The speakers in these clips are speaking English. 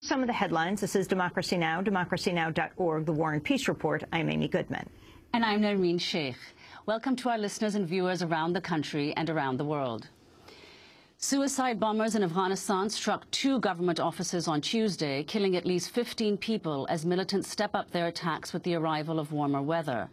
Some of the headlines. This is Democracy Now!, democracynow.org, The War and Peace Report. I'm Amy Goodman. And I'm Nareen Sheikh. Welcome to our listeners and viewers around the country and around the world. Suicide bombers in Afghanistan struck 2 government offices on Tuesday, killing at least 15 people as militants step up their attacks with the arrival of warmer weather.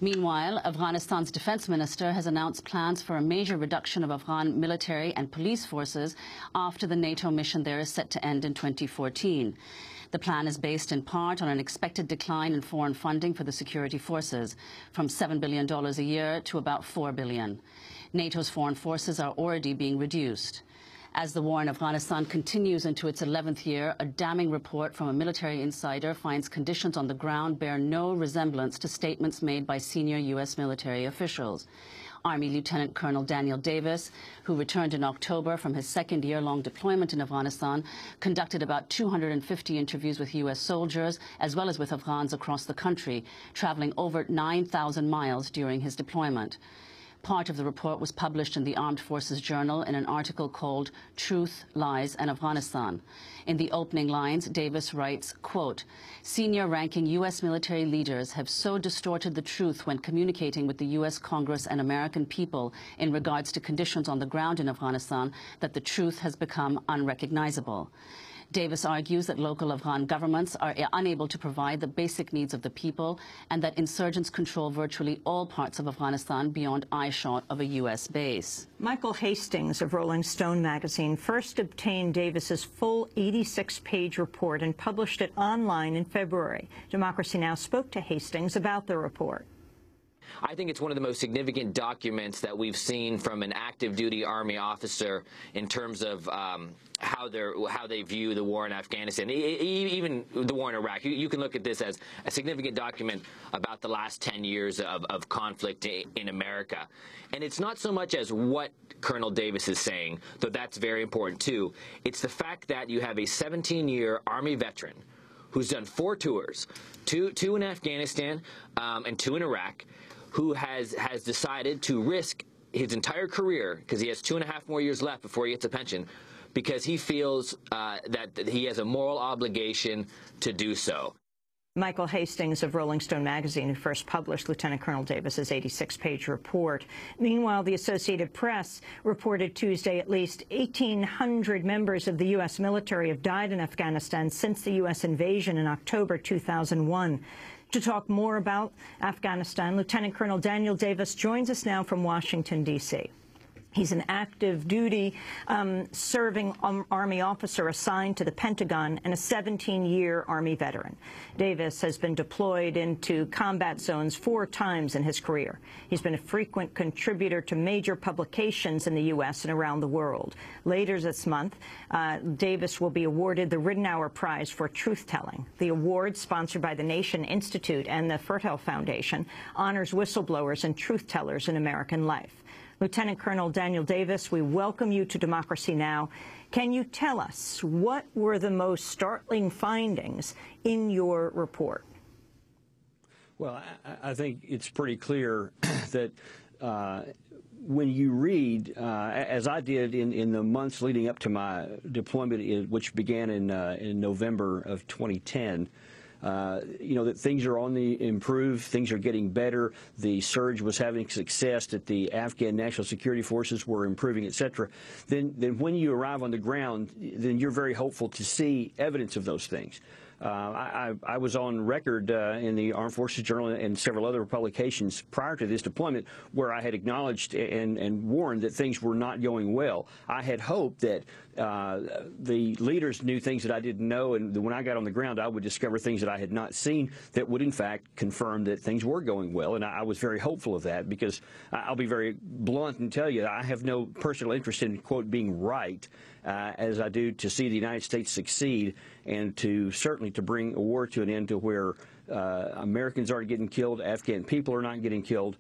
Meanwhile, Afghanistan's defense minister has announced plans for a major reduction of Afghan military and police forces after the NATO mission there is set to end in 2014. The plan is based in part on an expected decline in foreign funding for the security forces, from $7 billion a year to about $4 billion. NATO's foreign forces are already being reduced. As the war in Afghanistan continues into its 11th year, a damning report from a military insider finds conditions on the ground bear no resemblance to statements made by senior U.S. military officials. Army Lieutenant Colonel Daniel Davis, who returned in October from his second-year-long deployment in Afghanistan, conducted about 250 interviews with U.S. soldiers, as well as with Afghans across the country, traveling over 9,000 miles during his deployment. Part of the report was published in the Armed Forces Journal in an article called Truth, Lies, and Afghanistan. In the opening lines, Davis writes, quote, "Senior-ranking U.S. military leaders have so distorted the truth when communicating with the U.S. Congress and American people in regards to conditions on the ground in Afghanistan that the truth has become unrecognizable." Davis argues that local Afghan governments are unable to provide the basic needs of the people and that insurgents control virtually all parts of Afghanistan beyond eyeshot of a U.S. base. Michael Hastings of Rolling Stone magazine first obtained Davis's full 86-page report and published it online in February. Democracy Now! Spoke to Hastings about the report. I think it's one of the most significant documents that we've seen from an active duty Army officer in terms of how they view the war in Afghanistan, even the war in Iraq. You can look at this as a significant document about the last 10 years of conflict in America. And it's not so much as what Colonel Davis is saying, though that's very important too. It's the fact that you have a 17-year Army veteran who's done 4 tours, two in Afghanistan and 2 in Iraq, who has decided to risk his entire career, because he has 2.5 more years left before he gets a pension, because he feels that he has a moral obligation to do so. Michael Hastings of Rolling Stone magazine, who first published Lieutenant Colonel Davis's 86-page report. Meanwhile, the Associated Press reported Tuesday at least 1,800 members of the U.S. military have died in Afghanistan since the U.S. invasion in October 2001. To talk more about Afghanistan, Lieutenant Colonel Daniel Davis joins us now from Washington, D.C. He's an active-duty serving Army officer assigned to the Pentagon and a 17-year Army veteran. Davis has been deployed into combat zones 4 times in his career. He's been a frequent contributor to major publications in the U.S. and around the world. Later this month, Davis will be awarded the Ridenour Prize for Truth-Telling. The award, sponsored by the Nation Institute and the Fertile Foundation, honors whistleblowers and truth-tellers in American life. Lieutenant Colonel Daniel Davis, we welcome you to Democracy Now! Can you tell us what were the most startling findings in your report? Well, I think it's pretty clear that when you read, as I did in the months leading up to my deployment, which began in November of 2010, you know, that things are on the improve, things are getting better, the surge was having success, that the Afghan National Security Forces were improving, etc. Then when you arrive on the ground, then you're very hopeful to see evidence of those things. I was on record in the Armed Forces Journal and several other publications prior to this deployment where I had acknowledged and warned that things were not going well. I had hoped that the leaders knew things that I didn't know, and when I got on the ground, I would discover things that I had not seen that would, in fact, confirm that things were going well. And I was very hopeful of that, because I'll be very blunt and tell you that I have no personal interest in, quote, being right, as I do to see the United States succeed and to certainly to bring a war to an end to where Americans aren't getting killed, Afghan people are not getting killed.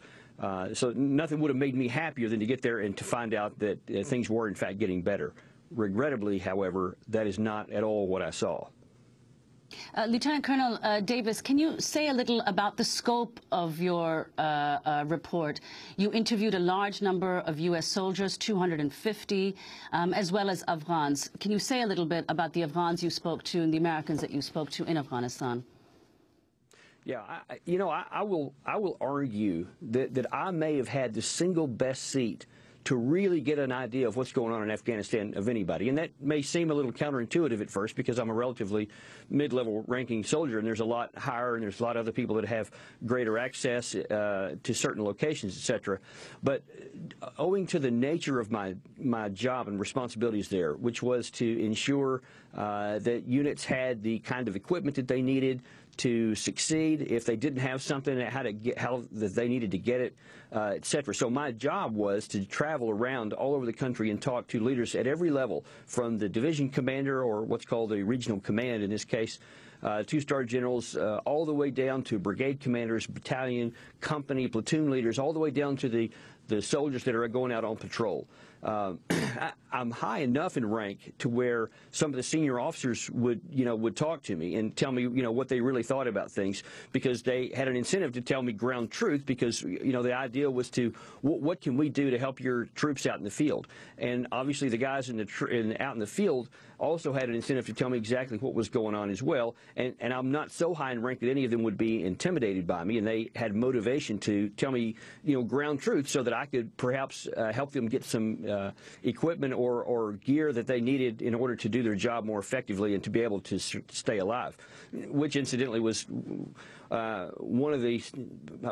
So nothing would have made me happier than to get there and to find out that things were, in fact, getting better. Regrettably, however, that is not at all what I saw. Lieutenant Colonel Davis, can you say a little about the scope of your report? You interviewed a large number of U.S. soldiers, 250, as well as Afghans. Can you say a little bit about the Afghans you spoke to and the Americans that you spoke to in Afghanistan? Yeah, I will argue that I may have had the single best seat to really get an idea of what's going on in Afghanistan of anybody. And that may seem a little counterintuitive at first because I'm a relatively mid-level ranking soldier and there's a lot higher and there's a lot of other people that have greater access to certain locations, etc. But owing to the nature of my job and responsibilities there, which was to ensure that units had the kind of equipment that they needed to succeed, if they didn't have something, how that they needed to get it, etc. So my job was to travel around all over the country and talk to leaders at every level, from the division commander, or what's called the regional command in this case, two-star generals, all the way down to brigade commanders, battalion, company, platoon leaders, all the way down to the soldiers that are going out on patrol. I'm high enough in rank to where some of the senior officers would talk to me and tell me, what they really thought about things, because they had an incentive to tell me ground truth, because, the idea was to, what can we do to help your troops out in the field? And obviously the guys out in the field also had an incentive to tell me exactly what was going on as well. And I'm not so high in rank that any of them would be intimidated by me, and they had motivation to tell me, ground truth, so that I could perhaps help them get some equipment or gear that they needed in order to do their job more effectively and to be able to stay alive, which incidentally was one of the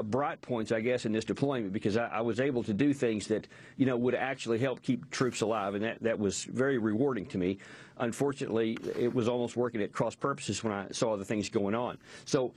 bright points, I guess, in this deployment, because I was able to do things that, would actually help keep troops alive, and that was very rewarding to me. Unfortunately, it was almost working at cross purposes when I saw the things going on. So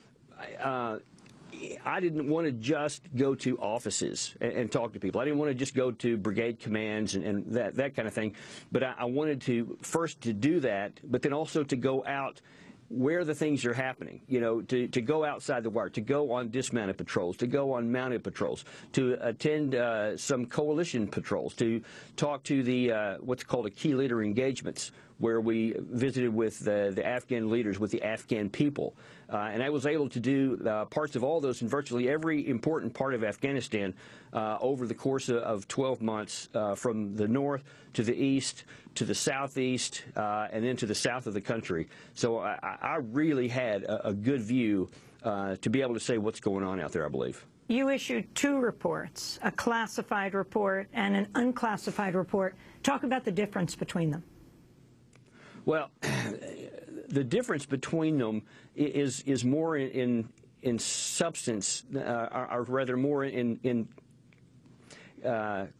I didn't want to just go to offices and talk to people. I didn't want to just go to brigade commands and that kind of thing. But I wanted to first to do that, but then also to go out where the things are happening, to go outside the wire, to go on dismounted patrols, to go on mounted patrols, to attend some coalition patrols, to talk to the what's called a key leader engagements, where we visited with the Afghan leaders, with the Afghan people. And I was able to do parts of all those in virtually every important part of Afghanistan over the course of 12 months, from the north to the east to the southeast, and then to the south of the country. So I really had a good view to be able to say what's going on out there, I believe. You issued two reports, a classified report and an unclassified report. Talk about the difference between them. Well, the difference between them is more in substance, or rather more in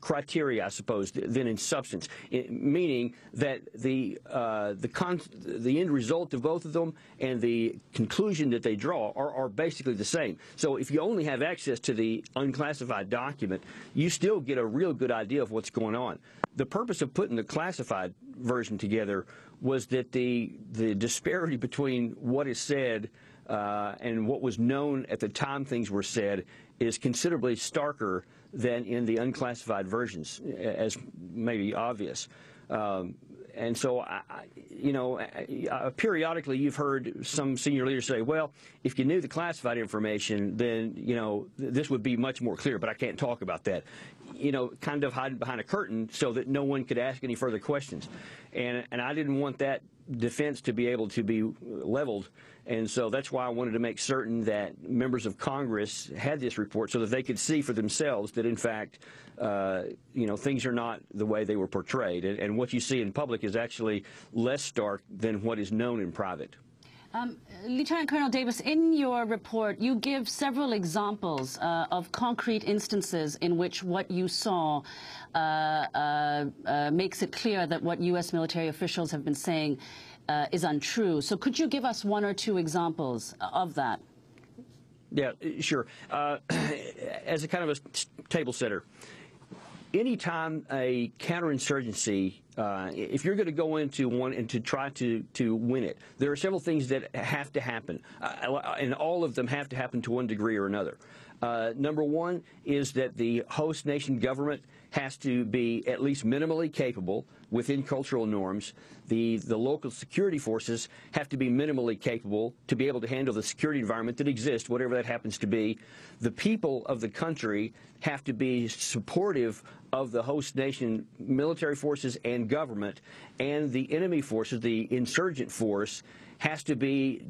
criteria, I suppose, than in substance. Meaning that the end result of both of them and the conclusion that they draw are basically the same. So if you only have access to the unclassified document, you still get a real good idea of what's going on. The purpose of putting the classified version together was that the disparity between what is said and what was known at the time things were said is considerably starker than in the unclassified versions, as may be obvious. And so, periodically you've heard some senior leaders say, well, if you knew the classified information, then, this would be much more clear, but I can't talk about that. Kind of hiding behind a curtain so that no one could ask any further questions. And I didn't want that defense to be able to be leveled. And so that's why I wanted to make certain that members of Congress had this report so that they could see for themselves that, in fact, things are not the way they were portrayed. And what you see in public is actually less stark than what is known in private. Lieutenant Colonel Davis, in your report, you give several examples of concrete instances in which what you saw makes it clear that what U.S. military officials have been saying is untrue. So could you give us one or two examples of that? Yeah, sure. As a kind of a table setter, anytime a counterinsurgency, if you're going to go into one and to try to win it, there are several things that have to happen, and all of them have to happen to one degree or another. Number one is that the host nation government has to be at least minimally capable within cultural norms. The local security forces have to be minimally capable to be able to handle the security environment that exists, whatever that happens to be. The people of the country have to be supportive of the host nation military forces and government, and the enemy forces, the insurgent force, has to be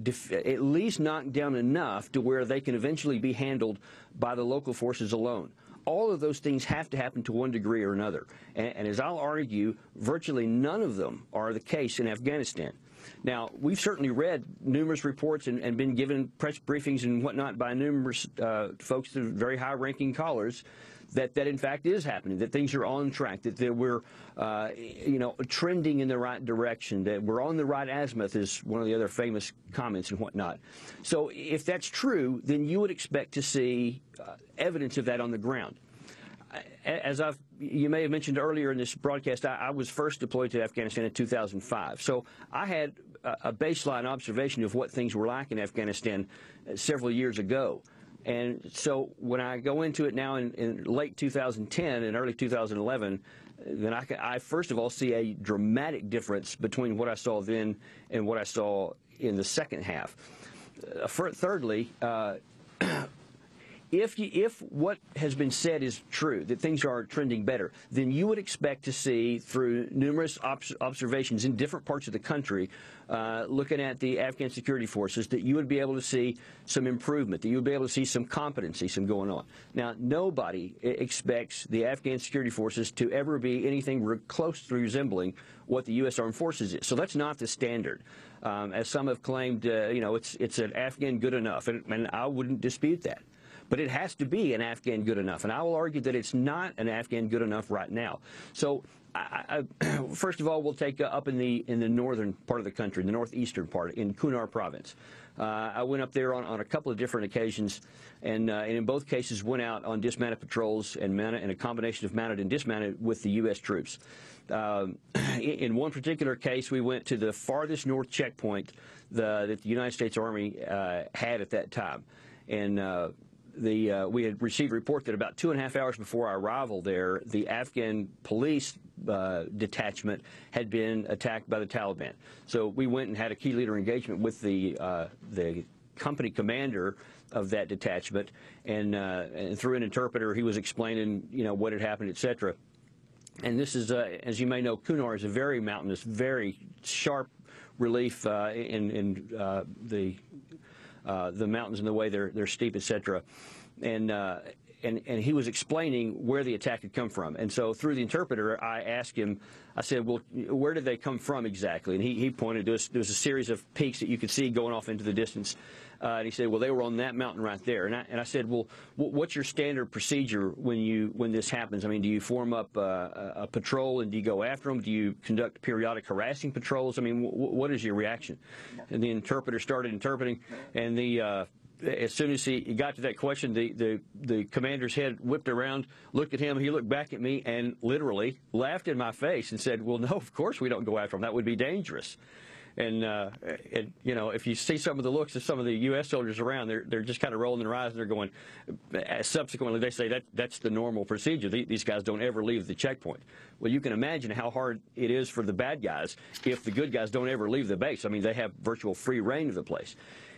at least knocked down enough to where they can eventually be handled by the local forces alone. All of those things have to happen to one degree or another. And as I'll argue, virtually none of them are the case in Afghanistan. Now, we've certainly read numerous reports and been given press briefings and whatnot by numerous folks, very high-ranking callers, that in fact is happening, that things are on track, that we're trending in the right direction, that we're on the right azimuth is one of the other famous comments and whatnot. So if that's true, then you would expect to see evidence of that on the ground. As you may have mentioned earlier in this broadcast, I was first deployed to Afghanistan in 2005. So I had a baseline observation of what things were like in Afghanistan several years ago. And so when I go into it now in late 2010 and early 2011, then I first of all see a dramatic difference between what I saw then and what I saw in the second half. Thirdly, if what has been said is true, that things are trending better, then you would expect to see, through numerous observations in different parts of the country, looking at the Afghan security forces, that you would be able to see some improvement, that you would be able to see some competency, some going on. Now, nobody expects the Afghan security forces to ever be anything close to resembling what the U.S. Armed Forces is. So that's not the standard. As some have claimed, it's an Afghan good enough, and I wouldn't dispute that. But it has to be an Afghan good enough, and I will argue that it's not an Afghan good enough right now. So, first of all, we'll take up in the northern part of the country, the northeastern part, in Kunar province. I went up there on a couple of different occasions, and in both cases went out on dismounted patrols and a combination of mounted and dismounted with the U.S. troops. In one particular case, we went to the farthest north checkpoint that the United States Army had at that time, and we had received a report that about 2.5 hours before our arrival there, the Afghan police detachment had been attacked by the Taliban. So we went and had a key leader engagement with the company commander of that detachment, and through an interpreter, he was explaining, what had happened, etc. And this is, as you may know, Kunar is a very mountainous, very sharp relief in the mountains and the way they're steep, etc. And he was explaining where the attack had come from. And so through the interpreter, I asked him, I said, well, where did they come from exactly? And he pointed to us. There was a series of peaks that you could see going off into the distance. And he said, well, they were on that mountain right there. And I said, well, what's your standard procedure when this happens? I mean, do you form up a patrol and do you go after them? Do you conduct periodic harassing patrols? I mean, what is your reaction? And the interpreter started interpreting, and as soon as he got to that question, the commander's head whipped around, looked at him, he looked back at me, and literally laughed in my face and said, well, no, of course we don't go after them. That would be dangerous. And if you see some of the looks of some of the U.S. soldiers around, they're just kind of rolling their eyes, and they're going, subsequently they say that's the normal procedure. These guys don't ever leave the checkpoint. Well, you can imagine how hard it is for the bad guys if the good guys don't ever leave the base. I mean, they have virtual free reign of the place.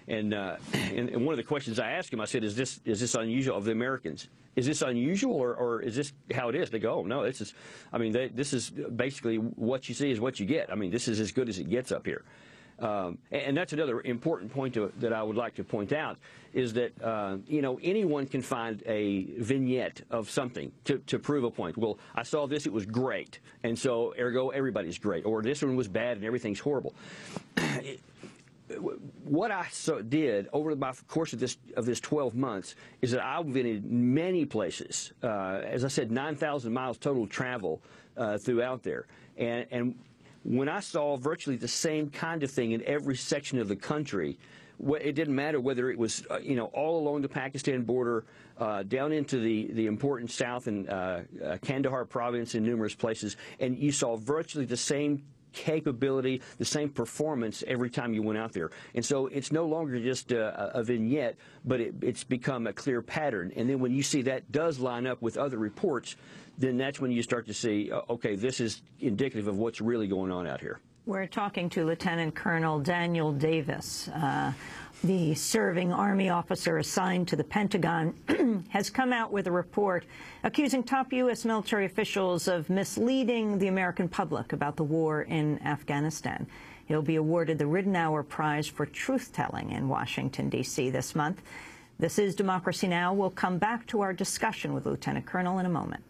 And one of the questions I asked him, I said, is this unusual of the Americans? Is this unusual, or is this how it is? They go, oh, no, this is basically what you see is what you get. I mean, this is as good as it gets up here. And that's another important point that I would like to point out, is that, anyone can find a vignette of something to prove a point. Well, I saw this, it was great, and so ergo everybody's great. Or this one was bad and everything's horrible. What I did over the course of this 12 months is that I've been in many places. As I said, 9,000 miles total travel throughout there. And when I saw virtually the same kind of thing in every section of the country, it didn't matter whether it was, all along the Pakistan border, down into the important south and Kandahar province in numerous places, and you saw virtually the same capability, the same performance every time you went out there. And so it's no longer just a vignette, but it's become a clear pattern. And then when you see that does line up with other reports, then that's when you start to see, okay, this is indicative of what's really going on out here. We're talking to Lieutenant Colonel Daniel Davis, the serving Army officer assigned to the Pentagon, has come out with a report accusing top U.S. military officials of misleading the American public about the war in Afghanistan. He'll be awarded the Ridenour Prize for Truth-Telling in Washington, D.C. this month. This is Democracy Now! We'll come back to our discussion with Lieutenant Colonel in a moment.